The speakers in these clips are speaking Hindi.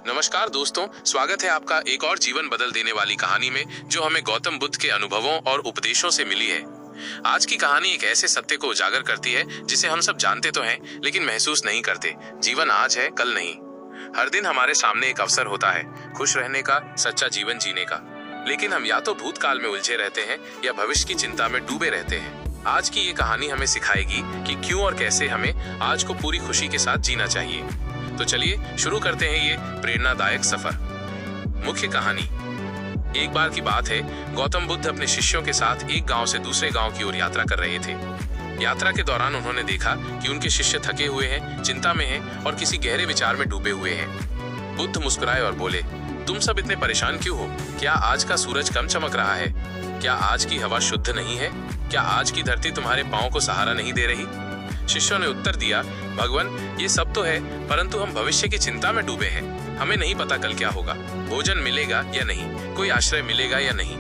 नमस्कार दोस्तों, स्वागत है आपका एक और जीवन बदल देने वाली कहानी में जो हमें गौतम बुद्ध के अनुभवों और उपदेशों से मिली है। आज की कहानी एक ऐसे सत्य को उजागर करती है जिसे हम सब जानते तो हैं लेकिन महसूस नहीं करते। जीवन आज है, कल नहीं। हर दिन हमारे सामने एक अवसर होता है खुश रहने का, सच्चा जीवन जीने का, लेकिन हम या तो भूतकाल में उलझे रहते हैं या भविष्य की चिंता में डूबे रहते हैं। आज की ये कहानी हमें सिखाएगी कि क्यों और कैसे हमें आज को पूरी खुशी के साथ जीना चाहिए। तो चलिए शुरू करते हैं ये प्रेरणादायक सफर। मुख्य कहानी। एक बार की बात है, गौतम बुद्ध अपने शिष्यों के साथ एक गांव से दूसरे गांव की ओर यात्रा कर रहे थे। यात्रा के दौरान उन्होंने देखा कि उनके शिष्य थके हुए हैं, चिंता में हैं और किसी गहरे विचार में डूबे हुए हैं। बुद्ध मुस्कुराए और बोले, तुम सब इतने परेशान क्यों हो? क्या आज का सूरज कम चमक रहा है? क्या आज की हवा शुद्ध नहीं है? क्या आज की धरती तुम्हारे पांव को सहारा नहीं दे रही? शिष्यों ने उत्तर दिया, भगवान ये सब तो है, परंतु हम भविष्य की चिंता में डूबे हैं। हमें नहीं पता कल क्या होगा, भोजन मिलेगा या नहीं, कोई आश्रय मिलेगा या नहीं।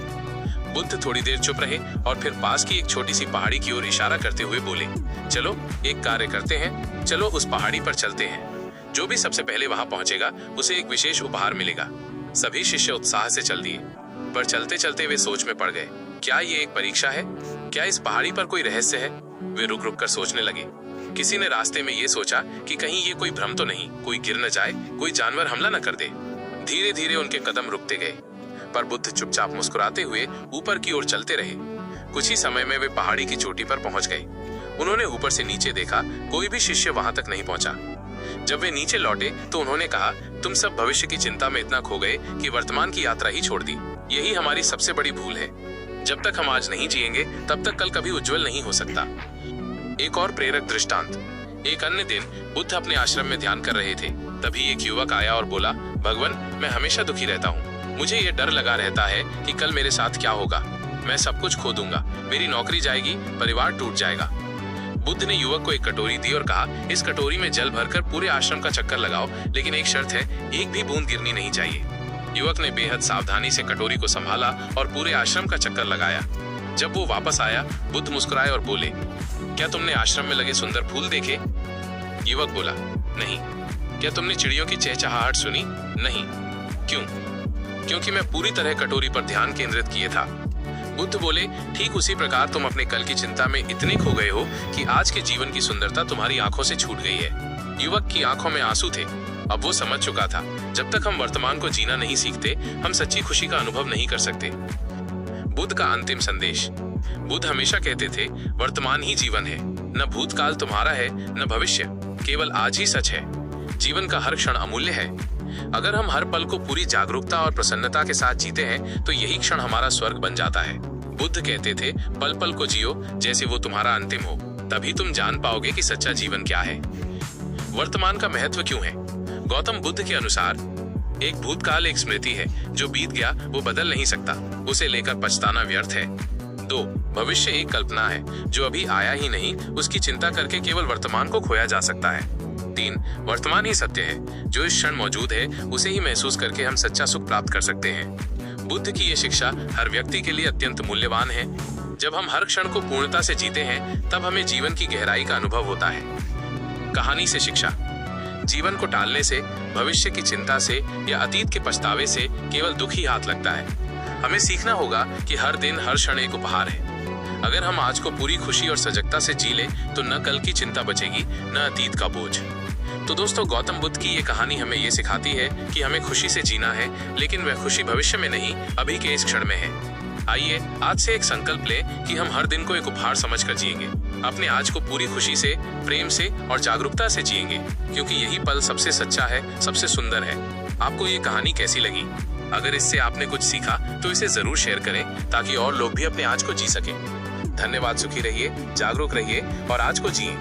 बुद्ध थोड़ी देर चुप रहे और फिर पास की एक छोटी सी पहाड़ी की ओर इशारा करते हुए बोले, चलो एक कार्य करते हैं, चलो उस पहाड़ी पर चलते हैं। जो भी सबसे पहले वहां पहुंचेगा उसे एक विशेष उपहार मिलेगा। सभी शिष्य उत्साह से चल दिए, पर चलते चलते वे सोच में पड़ गए। क्या ये एक परीक्षा है? क्या इस पहाड़ी पर कोई रहस्य है? वे रुक रुक कर सोचने लगे। किसी ने रास्ते में ये सोचा कि कहीं ये कोई भ्रम तो नहीं, कोई गिर न जाए, कोई जानवर हमला न कर दे। धीरे धीरे उनके कदम रुकते गए, पर बुद्ध चुपचाप मुस्कुराते हुए ऊपर की ओर चलते रहे। कुछ ही समय में वे पहाड़ी की चोटी पर पहुंच गए। उन्होंने ऊपर से नीचे देखा, कोई भी शिष्य वहां तक नहीं पहुंचा। जब वे नीचे लौटे तो उन्होंने कहा, तुम सब भविष्य की चिंता में इतना खो गए कि वर्तमान की यात्रा ही छोड़ दी। यही हमारी सबसे बड़ी भूल है। जब तक हम आज नहीं जिएंगे तब तक कल कभी उज्जवल नहीं हो सकता। एक और प्रेरक दृष्टांत। एक अन्य दिन बुद्ध अपने आश्रम में ध्यान कर रहे थे। तभी एक युवक आया और बोला, भगवान मैं हमेशा दुखी रहता हूँ। मुझे ये डर लगा रहता है कि कल मेरे साथ क्या होगा। मैं सब कुछ खो दूंगा, मेरी नौकरी जाएगी, परिवार टूट जाएगा। बुद्ध ने युवक को एक कटोरी दी और कहा, इस कटोरी में जल भरकर पूरे आश्रम का चक्कर लगाओ, लेकिन एक शर्त है, एक भी बूंद गिरनी नहीं चाहिए। युवक ने बेहद सावधानी से कटोरी को संभाला और पूरे आश्रम का चक्कर लगाया। जब वो वापस आया, बुद्ध मुस्कुराए और बोले, क्या तुमने आश्रम में लगे सुंदर फूल देखे? युवक बोला, नहीं। क्या तुमने चिड़ियों की चहचहाहट सुनी? नहीं। क्यों? क्योंकि मैं पूरी तरह कटोरी पर ध्यान केंद्रित किए था। बुद्ध बोले, ठीक उसी प्रकार तुम अपने कल की चिंता में इतने खो गए हो कि आज के जीवन की सुंदरता तुम्हारी आंखों से छूट गई है। युवक की आंखों में आंसू थे। अब वो समझ चुका था, जब तक हम वर्तमान को जीना नहीं सीखते, हम सच्ची खुशी का अनुभव नहीं कर सकते। बुद्ध का अंतिम संदेश। बुद्ध हमेशा कहते थे, वर्तमान ही जीवन है। न भूतकाल तुम्हारा है, न भविष्य, केवल आज ही सच है। जीवन का हर क्षण अमूल्य है। अगर हम हर पल को पूरी जागरूकता और प्रसन्नता के साथ जीते हैं तो यही क्षण हमारा स्वर्ग बन जाता है। बुद्ध कहते थे, पल पल को जियो जैसे वो तुम्हारा अंतिम हो, तभी तुम जान पाओगे कि सच्चा जीवन क्या है। वर्तमान का महत्व क्यों है? गौतम बुद्ध के अनुसार, एक भूतकाल एक स्मृति है, जो बीत गया वो बदल नहीं सकता, उसे लेकर पछताना व्यर्थ है। 2. भविष्य एक कल्पना है, जो अभी आया ही नहीं, उसकी चिंता करके केवल वर्तमान को खोया जा सकता है। 3. वर्तमान ही सत्य है, जो इस क्षण मौजूद है उसे ही महसूस करके हम सच्चा सुख प्राप्त कर सकते हैं। बुद्ध की ये शिक्षा हर व्यक्ति के लिए अत्यंत मूल्यवान है। जब हम हर क्षण को पूर्णता से जीते हैं तब हमें जीवन की गहराई का अनुभव होता है। कहानी से शिक्षा। जीवन को टालने से, भविष्य की चिंता से या अतीत के पछतावे से केवल दुख ही हाथ लगता है। हमें सीखना होगा कि हर दिन हर क्षण एक उपहार है। अगर हम आज को पूरी खुशी और सजगता से जी ले तो न कल की चिंता बचेगी, न अतीत का बोझ। तो दोस्तों, गौतम बुद्ध की ये कहानी हमें ये सिखाती है कि हमें खुशी से जीना है, लेकिन वह खुशी भविष्य में नहीं, अभी के इस क्षण में है। आइए आज से एक संकल्प लें कि हम हर दिन को एक उपहार समझकर जिएंगे। अपने आज को पूरी खुशी से, प्रेम से और जागरूकता से जिएंगे, क्योंकि यही पल सबसे सच्चा है, सबसे सुंदर है। आपको ये कहानी कैसी लगी? अगर इससे आपने कुछ सीखा तो इसे जरूर शेयर करें, ताकि और लोग भी अपने आज को जी सकें। धन्यवाद। सुखी रहिए, जागरूक रहिए और आज को जिए।